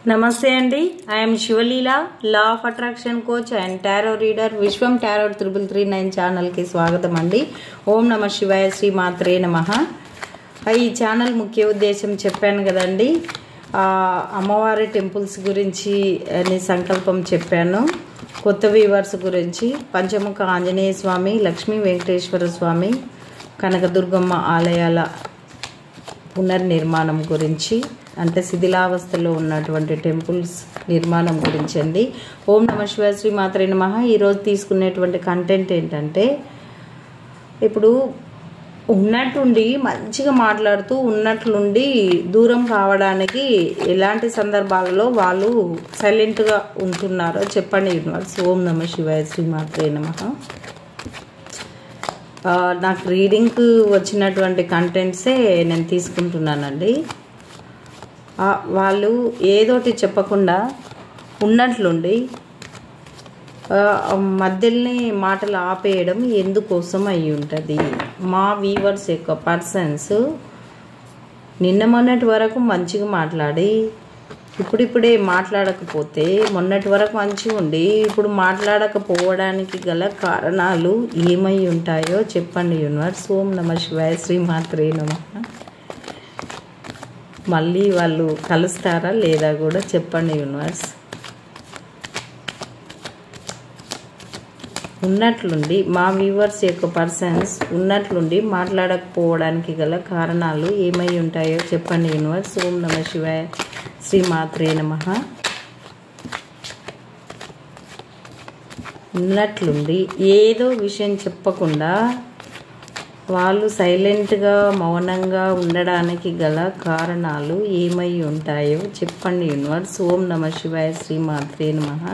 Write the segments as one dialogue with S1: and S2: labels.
S1: నమస్తే అండి. I'm Sivaleela, law of attraction coach and tarot reader. Vishwam tarot 3339 ఛానల్కి స్వాగతం అండి. ఓం నమ శివాయ, శ్రీ మాత్రే నమః. ఈ ఛానల్ ముఖ్య ఉద్దేశం చెప్పాను కదండి, అమ్మవారి టెంపుల్స్ గురించి అని సంకల్పం చెప్పాను. కొత్త వీవర్స్ గురించి పంచముఖ ఆంజనేయ స్వామి, లక్ష్మీ వెంకటేశ్వర స్వామి, కనకదుర్గమ్మ ఆలయాల పునర్నిర్మాణం గురించి, అంటే శిథిలావస్థలో ఉన్నటువంటి టెంపుల్స్ నిర్మాణం గురించి అండి. ఓం నమ శివాయ, శ్రీ మాత్రే నమః. ఈరోజు తీసుకునేటువంటి కంటెంట్ ఏంటంటే, ఇప్పుడు ఉన్నట్టుండి మంచిగా మాట్లాడుతూ ఉన్నట్లుండి దూరం కావడానికి ఎలాంటి సందర్భాలలో వాళ్ళు సైలెంట్గా ఉంటున్నారో చెప్పండి యూనివర్స్. ఓం నమ శివాయ, శ్రీ మాత్రే నమః. నాకు రీడింగ్కి వచ్చినటువంటి కంటెంట్సే నేను తీసుకుంటున్నానండి. వాళ్ళు ఏదోటి చెప్పకుండా ఉన్నట్లుండి మధ్యలోనే మాటలు ఆపేయడం ఎందుకోసం అయి ఉంటుంది? మా వీవర్స్ యొక్క పర్సన్స్ నిన్న మొన్నటి వరకు మంచిగా మాట్లాడి ఇప్పుడిప్పుడే మాట్లాడకపోతే, మొన్నటి వరకు మంచిగా ఉండి ఇప్పుడు మాట్లాడకపోవడానికి గల కారణాలు ఏమై ఉంటాయో చెప్పండి యూనివర్స్. ఓం నమ శివాయ, శ్రీ మాత్రే నమః. మళ్ళీ వాళ్ళు కలుస్తారా లేదా కూడా చెప్పండి యూనివర్స్. ఉన్నట్లుండి మా వ్యూవర్స్ యొక్క పర్సన్స్ ఉన్నట్లుండి మాట్లాడకపోవడానికి గల కారణాలు ఏమై ఉంటాయో చెప్పండి యూనివర్స్. ఓం నమ శివాయ, శ్రీ మాత్రే నమః. ఉన్నట్లుండి ఏదో విషయం చెప్పకుండా వాళ్ళు సైలెంట్గా మౌనంగా ఉండడానికి గల కారణాలు ఏమై ఉంటాయో చెప్పండి యూనివర్స్. ఓం నమ శివాయ, శ్రీ మాత్రే నమః.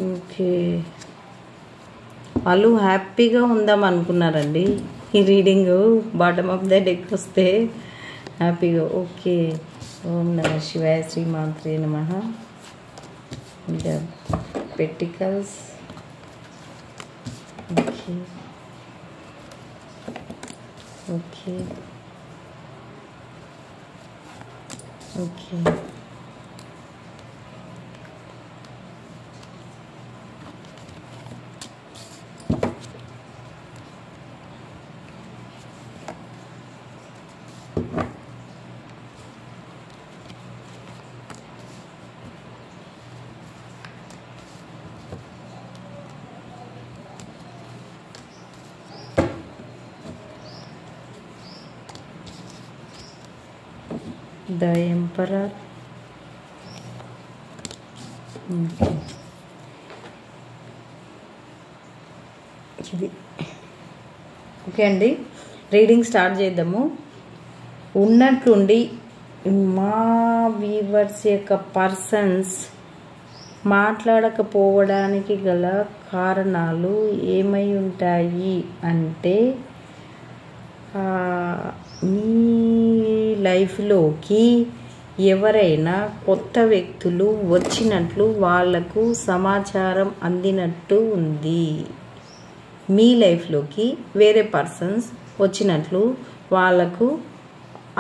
S1: ఓకే, వాళ్ళు హ్యాపీగా ఉందాం అనుకున్నారండి. ఈ reading bottom of the deck వస్తే హ్యాపీగా. ఓకే, ఓం నమ శివాయ, శ్రీ మాత్రే నమః. Pentacles. Okay okay okay The Emperor. ఇది ఓకే అండి, రీడింగ్ స్టార్ట్ చేద్దాము. ఉన్నట్లుండి మా వీవర్స్ యొక్క పర్సన్స్ మాట్లాడకపోవడానికి గల కారణాలు ఏమై ఉంటాయి అంటే, మీ లైఫ్లోకి ఎవరైనా కొత్త వ్యక్తులు వచ్చినట్లు వాళ్లకు సమాచారం అందినట్టు ఉంది. మీ లైఫ్లోకి వేరే పర్సన్స్ వచ్చినట్లు వాళ్లకు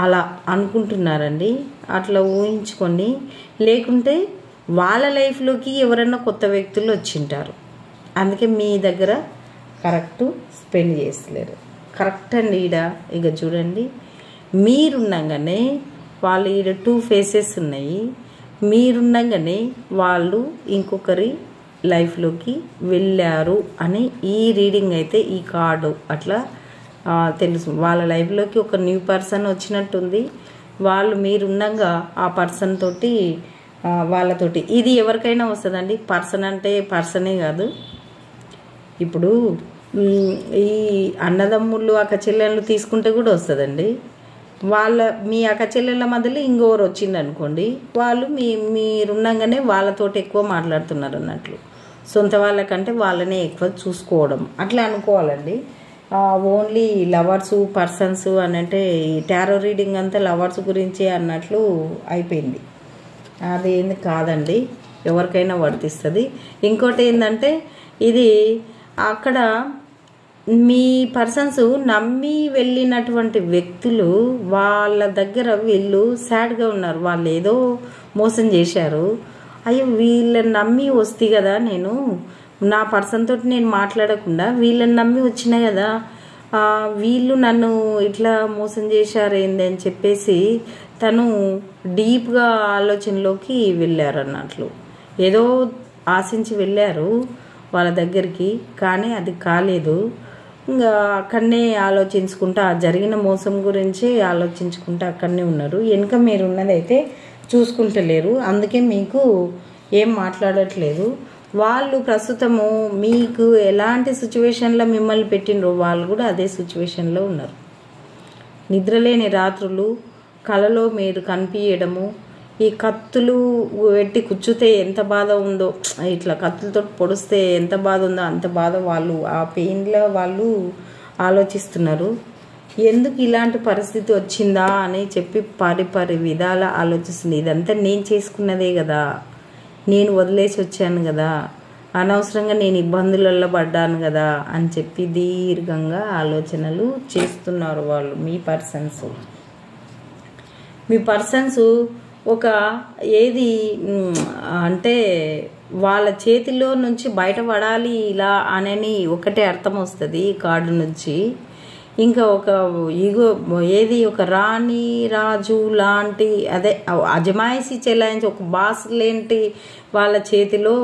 S1: అలా అనుకుంటున్నారండి. అట్లా ఊహించుకొని, లేకుంటే వాళ్ళ లైఫ్లోకి ఎవరైనా కొత్త వ్యక్తులు వచ్చింటారు. అందుకే మీ దగ్గర కరెక్ట్ స్పెండ్ చేస్తలేరు. కరెక్ట్ అండి. ఇక చూడండి, మీరుండగానే వాళ్ళు ఈడ 2 ఫేసెస్ ఉన్నాయి. మీరుండగానే వాళ్ళు ఇంకొకరి లైఫ్లోకి వెళ్ళారు అని ఈ రీడింగ్ అయితే, ఈ కార్డు అట్లా తెలుసు. వాళ్ళ లైఫ్లోకి ఒక న్యూ పర్సన్ వచ్చినట్టుంది. వాళ్ళు మీరుండగా ఆ పర్సన్ తోటి వాళ్ళతోటి ఇది ఎవరికైనా వస్తుందండి. పర్సన్ అంటే పర్సనే కాదు. ఇప్పుడు ఈ అన్నదమ్ముళ్ళు అక్క చెల్లెళ్ళు తీసుకుంటే కూడా వస్తుందండి. మీ అక్క చెల్లెళ్ళ మధ్యలో ఇంకోరు వచ్చింది అనుకోండి, వాళ్ళు మీరుండగానే వాళ్ళతోటి ఎక్కువ మాట్లాడుతున్నారు అన్నట్లు. సొంత వాళ్ళకంటే వాళ్ళనే ఎక్కువ చూసుకోవడం అట్లా అనుకోవాలండి. ఓన్లీ లవర్సు పర్సన్స్ అని అంటే ఈ టారో రీడింగ్ అంతా లవర్స్ గురించే అన్నట్లు అయిపోయింది. అదేంది కాదండి, ఎవరికైనా వర్తిస్తుంది. ఇంకోటి ఏంటంటే ఇది అక్కడ మీ పర్సన్స్ నమ్మి వెళ్ళినటువంటి వ్యక్తులు వాళ్ళ దగ్గర వీళ్ళు సాడ్గా ఉన్నారు. వాళ్ళు ఏదో మోసం చేశారు. అయ్యో వీళ్ళని నమ్మి వస్తే కదా, నేను నా పర్సన్ తోటి నేను మాట్లాడకుండా వీళ్ళని నమ్మి వచ్చినా కదా, వీళ్ళు నన్ను ఇట్లా మోసం చేశారు ఏంది అని చెప్పేసి తను డీప్గా ఆలోచనలోకి వెళ్ళారు అన్నట్లు. ఏదో ఆశించి వెళ్ళారు వాళ్ళ దగ్గరికి, కానీ అది కాలేదు. ఇంకా అక్కడనే ఆలోచించుకుంటా జరిగిన మోసం గురించి ఆలోచించుకుంటూ అక్కడనే ఉన్నారు. వెనుక మీరు ఉన్నదైతే చూసుకుంటలేరు, అందుకే మీకు ఏం మాట్లాడట్లేదు. వాళ్ళు ప్రస్తుతము మీకు ఎలాంటి సిచ్యువేషన్లో మిమ్మల్ని పెట్టినరో వాళ్ళు కూడా అదే సిచ్యువేషన్లో ఉన్నారు. నిద్రలేని రాత్రులు, కలలో మీరు కనిపించడము, ఈ కత్తులు పెట్టి కుచ్చుతే ఎంత బాధ ఉందో, ఇట్లా కత్తులతో పొడిస్తే ఎంత బాధ ఉందో అంత బాధ వాళ్ళు ఆ పెయిన్లో వాళ్ళు ఆలోచిస్తున్నారు. ఎందుకు ఇలాంటి పరిస్థితి వచ్చిందా అని చెప్పి పరి విధాల ఆలోచిస్తుంది. ఇదంతా నేను చేసుకున్నదే కదా, నేను వదిలేసి వచ్చాను కదా, అనవసరంగా నేను ఇబ్బందులలో పడ్డాను కదా అని చెప్పి దీర్ఘంగా ఆలోచనలు చేస్తున్నారు వాళ్ళు. మీ పర్సన్స్ ఒక ఏది అంటే వాళ్ళ చేతిలో నుంచి బయటపడాలి ఇలా అనని ఒకటే అర్థం వస్తుంది ఈ కార్డు నుంచి. ఇంకా ఒక ఈగో ఏది ఒక రాణి రాజు లాంటి అదే అజమాయిషి చెలాయించి ఒక బాస్ లేంటి వాళ్ళ చేతిలో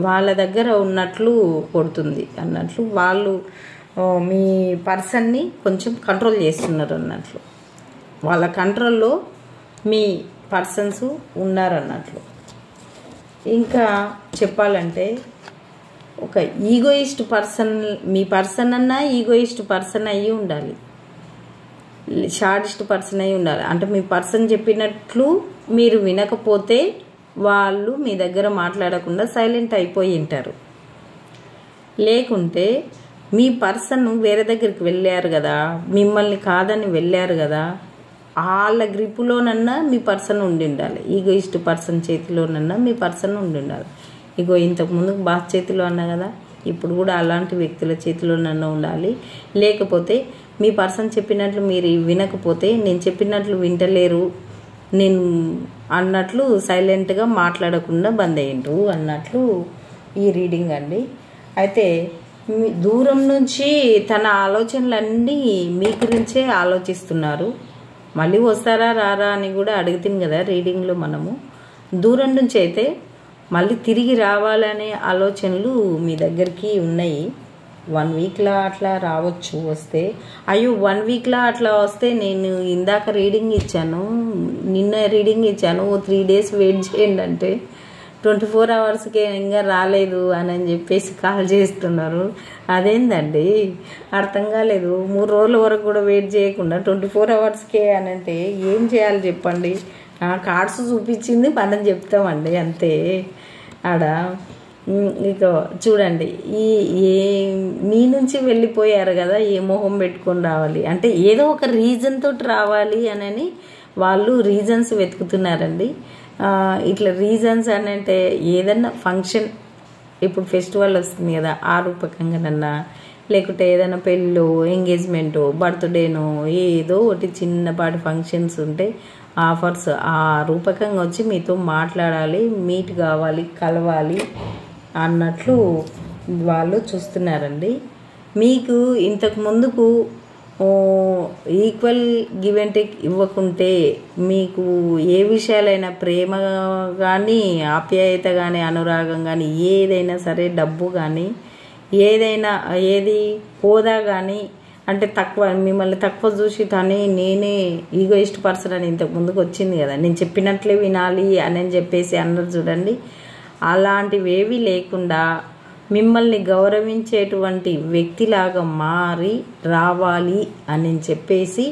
S1: వాళ్ళ దగ్గర ఉన్నట్లు కొడుతుంది అన్నట్లు. వాళ్ళు మీ పర్సన్ని కొంచెం కంట్రోల్ చేస్తున్నారు అన్నట్లు. వాళ్ళ కంట్రోల్లో మీ పర్సన్స్ ఉన్నారన్నట్లు. ఇంకా చెప్పాలంటే ఒక ఈగోయిస్ట్ పర్సన్, మీ పర్సన్ అన్నా ఈగోయిస్ట్ పర్సన్ అయ్యి ఉండాలి, షాడిస్ట్ పర్సన్ అయ్యి ఉండాలి. అంటే మీ పర్సన్ చెప్పినట్లు మీరు వినకపోతే వాళ్ళు మీ దగ్గర మాట్లాడకుండా సైలెంట్ అయిపోయి ఉంటారు. లేకుంటే మీ పర్సన్ వేరే దగ్గరికి వెళ్ళారు కదా, మిమ్మల్ని కాదని వెళ్ళారు కదా, వాళ్ళ గ్రిప్పులోనన్నా మీ పర్సన్ ఉండి ఉండాలి. ఈగోయిస్ట్ పర్సన్ చేతిలోనన్నా మీ పర్సన్ ఉండి ఉండాలి. ఇగో ఇంతకుముందు బాస్ చేతిలో అన్నా కదా, ఇప్పుడు కూడా అలాంటి వ్యక్తుల చేతిలోనన్నా ఉండాలి. లేకపోతే మీ పర్సన్ చెప్పినట్లు మీరు వినకపోతే, నేను చెప్పినట్లు వింటలేరు నేను అన్నట్లు సైలెంట్గా మాట్లాడకుండా బంద్ అయ్యిండ్రు అన్నట్లు ఈ రీడింగ్ అండి. అయితే దూరం నుంచి తన ఆలోచనలన్నీ మీ గురించే ఆలోచిస్తున్నారు. మళ్ళీ వస్తారా రారా అని కూడా అడుగుతుంది కదా రీడింగ్లో మనము. దూరం నుంచి అయితే మళ్ళీ తిరిగి రావాలనే ఆలోచనలు మీ దగ్గరికి ఉన్నాయి. 1 వీక్లో అట్లా రావచ్చు వస్తే. అయ్యో 1 వీక్లో అట్లా వస్తే నేను ఇందాక రీడింగ్ ఇచ్చాను, నిన్న రీడింగ్ ఇచ్చాను, 3 డేస్ వెయిట్ చేయండి అంటే 24 అవర్స్కే ఇంకా రాలేదు అని చెప్పేసి కాల్ చేస్తున్నారు. అదేందండి అర్థం కాలేదు. 3 రోజుల వరకు కూడా వెయిట్ చేయకుండా 24 అవర్స్కే అని అంటే ఏం చేయాలి చెప్పండి. కార్డ్స్ చూపించింది మనం చెప్తామండి అంతే. ఆడ ఇక చూడండి, మీ నుంచి వెళ్ళిపోయారు కదా, ఏ మొహం పెట్టుకొని రావాలి అంటే ఏదో ఒక రీజన్ తోటి రావాలి అని వాళ్ళు రీజన్స్ వెతుకుతున్నారండి. ఇట్లా రీజన్స్ అని అంటే ఏదన్నా ఫంక్షన్, ఇప్పుడు ఫెస్టివల్ వస్తుంది కదా, ఆ రూపకంగానన్నా లేకుంటే ఏదైనా పెళ్ళో ఎంగేజ్మెంటో బర్త్డేనో ఏదో ఒకటి చిన్నపాటి ఫంక్షన్స్ ఉంటే ఆఫర్స్ ఆ రూపకంగా వచ్చి మీతో మాట్లాడాలి, మీట్ కావాలి, కలవాలి అన్నట్లు వాళ్ళు చూస్తున్నారండి. మీకు ఇంతకు ముందుకు ఈక్వల్ గివ్ అండ్ టేక్ ఇవ్వకుంటే మీకు ఏ విషయాలైనా ప్రేమ కానీ ఆప్యాయత కానీ అనురాగం కానీ ఏదైనా సరే, డబ్బు కానీ ఏదైనా ఏది హోదా కానీ అంటే తక్కువ మిమ్మల్ని తక్కువ చూసి తనే నేనే ఈగోయిస్ట్ పర్సన్ అని ఇంతకు ముందుకు వచ్చింది కదా, నేను చెప్పినట్లే వినాలి అని చెప్పేసి అన్నారు చూడండి. అలాంటివేవి లేకుండా మిమ్మల్ని గౌరవించేటువంటి వ్యక్తిలాగా మారి రావాలి అని చెప్పేసి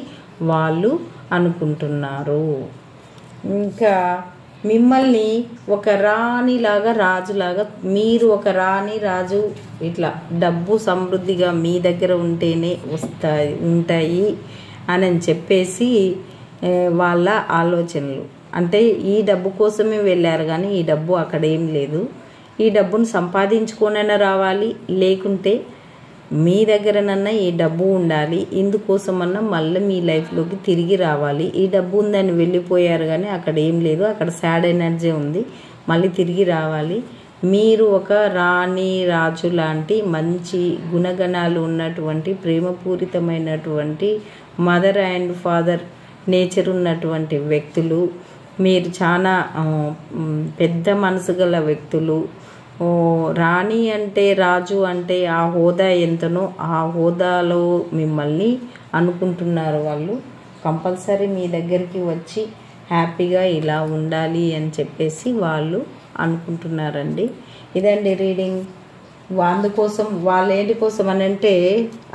S1: వాళ్ళు అనుకుంటున్నారు. ఇంకా మిమ్మల్ని ఒక రాణిలాగా రాజులాగా, మీరు ఒక రాణి రాజు ఇట్లా డబ్బు సమృద్ధిగా మీ దగ్గర ఉంటేనే ఉంటాయి అని చెప్పేసి వాళ్ళ ఆలోచనలు. అంటే ఈ డబ్బు కోసమే వెళ్ళారు కానీ ఈ డబ్బు అక్కడ ఏం లేదు, ఈ డబ్బును సంపాదించుకోనైనా రావాలి, లేకుంటే మీ దగ్గరనన్నా ఈ డబ్బు ఉండాలి. ఇందుకోసమన్నా మళ్ళీ మీ లైఫ్లోకి తిరిగి రావాలి. ఈ డబ్బు ఉందని వెళ్ళిపోయారు కానీ అక్కడ ఏం లేదు, అక్కడ సాడ్ ఎనర్జీ ఉంది. మళ్ళీ తిరిగి రావాలి. మీరు ఒక రాణి రాజు లాంటి మంచి గుణగణాలు ఉన్నటువంటి ప్రేమపూరితమైనటువంటి మదర్ అండ్ ఫాదర్ నేచర్ ఉన్నటువంటి వ్యక్తులు. మీరు చాలా పెద్ద మనసు గల వ్యక్తులు. రాణి అంటే రాజు అంటే ఆ హోదా ఎంతనో ఆ హోదాలో మిమ్మల్ని అనుకుంటున్నారు వాళ్ళు. కంపల్సరీ మీ దగ్గరికి వచ్చి హ్యాపీగా ఇలా ఉండాలి అని చెప్పేసి వాళ్ళు అనుకుంటున్నారండి. ఇదండి రీడింగ్. అందుకోసం వాళ్ళు ఏంటి కోసం అని అంటే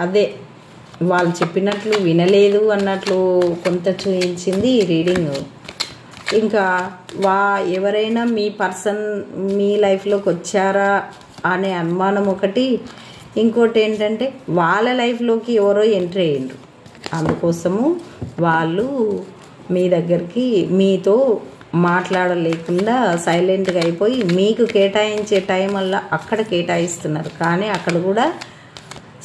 S1: అదే వాళ్ళు చెప్పినట్లు వినలేదు అన్నట్లు కొంత చూపించింది ఈ రీడింగ్. ఇంకా ఎవరైనా మీ పర్సన్ మీ లైఫ్లోకి వచ్చారా అనే అనుమానం ఒకటి. ఇంకోటి ఏంటంటే వాళ్ళ లైఫ్లోకి ఎవరో ఎంట్రీ అయ్యిండ్రు, అందుకోసము వాళ్ళు మీ దగ్గరికి మీతో మాట్లాడలేకుండా సైలెంట్గా అయిపోయి మీకు కేటాయించే టైం వల్ల అక్కడ కేటాయిస్తున్నారు. కానీ అక్కడ కూడా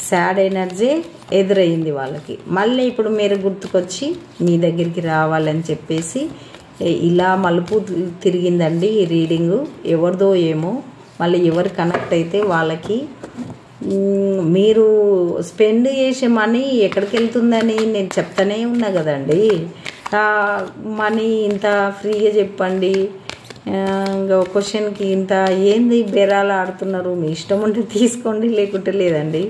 S1: సాడ్ ఎనర్జీ ఎదురయ్యింది వాళ్ళకి. మళ్ళీ ఇప్పుడు మీరు గుర్తుకొచ్చి మీ దగ్గరికి రావాలని చెప్పేసి ఇలా మలుపు తిరిగిందండి ఈ రీడింగు. ఎవరిదో ఏమో, మళ్ళీ ఎవరు కనెక్ట్ అయితే వాళ్ళకి మీరు స్పెండ్ చేసే మనీ ఎక్కడికి వెళ్తుందని నేను చెప్తానే ఉన్నా కదండి. మనీ ఇంత ఫ్రీగా చెప్పండి, ఇంకా క్వశ్చన్కి ఇంత ఏంది బేరాలు ఆడుతున్నారు, మీ ఇష్టం ఉంటే తీసుకోండి లేకుంటే లేదండి.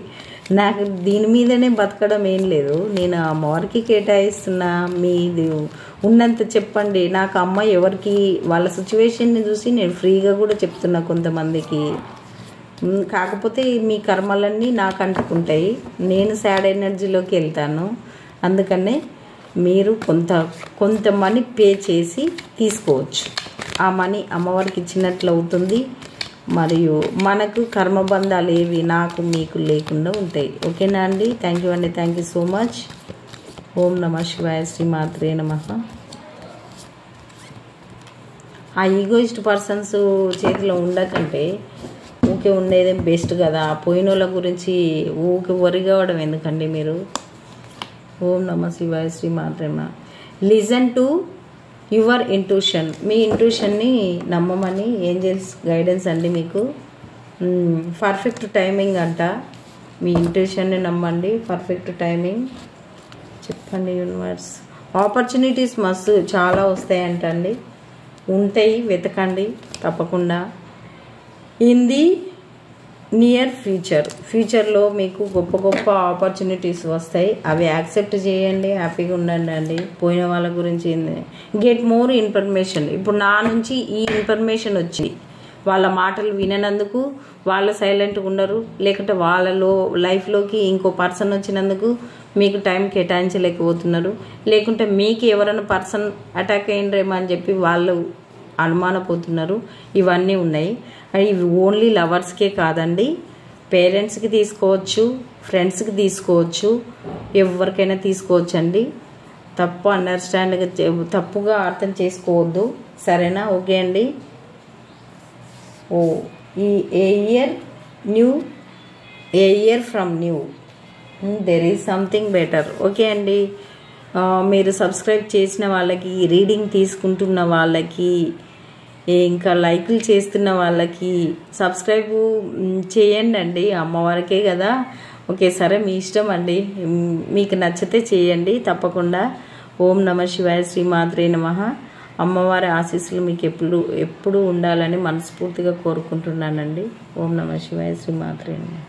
S1: నాకు దీని మీదనే బతకడం ఏం లేదు. నేను అమ్మవారికి కేటాయిస్తున్నా, మీది ఉన్నంత చెప్పండి. నాకు అమ్మ ఎవరికి వాళ్ళ సిచ్యువేషన్ని చూసి నేను ఫ్రీగా కూడా చెప్తున్నా కొంతమందికి. కాకపోతే మీ కర్మలన్నీ నాకు అంటుకుంటాయి, నేను సాడ్ ఎనర్జీలోకి వెళ్తాను. అందుకనే మీరు కొంత మనీ పే చేసి తీసుకోవచ్చు. ఆ మనీ అమ్మవారికి ఇచ్చినట్లు అవుతుంది. మరియు మనకు కర్మబంధాలు ఏవి నాకు మీకు లేకుండా ఉంటాయి. ఓకేనా అండి? థ్యాంక్ యూ అండి. Thank you so much. ఓం నమః శివాయ. శ్రీమాత్రే నమః. ఆ ఈగోయిస్ట్ పర్సన్స్ చేతిలో ఉండకంటే ఊకే ఉండేదే బెస్ట్ కదా. పోయిన వాళ్ళ గురించి ఊకే వరి కావడం ఎందుకండి మీరు. ఓం నమః శివాయ. శ్రీమాత్రే నమః. Listen to your intuition. మీ ఇంట్యూషన్ని నమ్మమని ఏంజెల్స్ గైడెన్స్ అండి మీకు. పర్ఫెక్ట్ టైమింగ్ అంట. మీ ఇంట్యూషన్ని నమ్మండి. పర్ఫెక్ట్ టైమింగ్ చెప్పండి యూనివర్స్. ఆపర్చునిటీస్ మస్తు చాలా వస్తాయంటండి. ఉంటాయి, వెతకండి తప్పకుండా. ఇన్ ది నియర్ ఫ్యూచర్లో మీకు గొప్ప గొప్ప ఆపర్చునిటీస్ వస్తాయి. అవి యాక్సెప్ట్ చేయండి, హ్యాపీగా ఉండండి అండి. పోయిన వాళ్ళ గురించి గెట్ మోర్ ఇన్ఫర్మేషన్. ఇప్పుడు నా నుంచి ఈ ఇన్ఫర్మేషన్ వచ్చి వాళ్ళ మాటలు విననందుకు వాళ్ళు సైలెంట్గా ఉండరు, లేకుంటే వాళ్ళలో లైఫ్లోకి ఇంకో పర్సన్ వచ్చినందుకు మీకు టైం కేటాయించలేకపోతున్నారు, లేకుంటే మీకు ఎవరైనా పర్సన్ అటాక్ అయ్యిండ్రేమో అని చెప్పి వాళ్ళు అనుమానపోతున్నారు. ఇవన్నీ ఉన్నాయి. ఇవి ఓన్లీ లవర్స్కే కాదండి, పేరెంట్స్కి తీసుకోవచ్చు, ఫ్రెండ్స్కి తీసుకోవచ్చు, ఎవరికైనా తీసుకోవచ్చు అండి. తప్పుగా అర్థం చేసుకోవద్దు, సరేనా? ఓకే అండి. A year from new there is something better. Okay అండి. మీరు సబ్స్క్రైబ్ చేసిన వాళ్ళకి, రీడింగ్ తీసుకుంటున్న వాళ్ళకి, ఇంకా లైకులు చేస్తున్న వాళ్ళకి సబ్స్క్రైబ్ చేయండి అండి. అమ్మవారికే కదా. ఓకే, సరే మీ ఇష్టం అండి. మీకు నచ్చితే చేయండి తప్పకుండా. ఓం నమః శివాయ. శ్రీమాత్రే నమః. అమ్మవారి ఆశీస్సులు మీకు ఎప్పుడు ఉండాలని మనస్ఫూర్తిగా కోరుకుంటున్నానండి. ఓం నమః శివాయ. శ్రీమాత్రే నమః.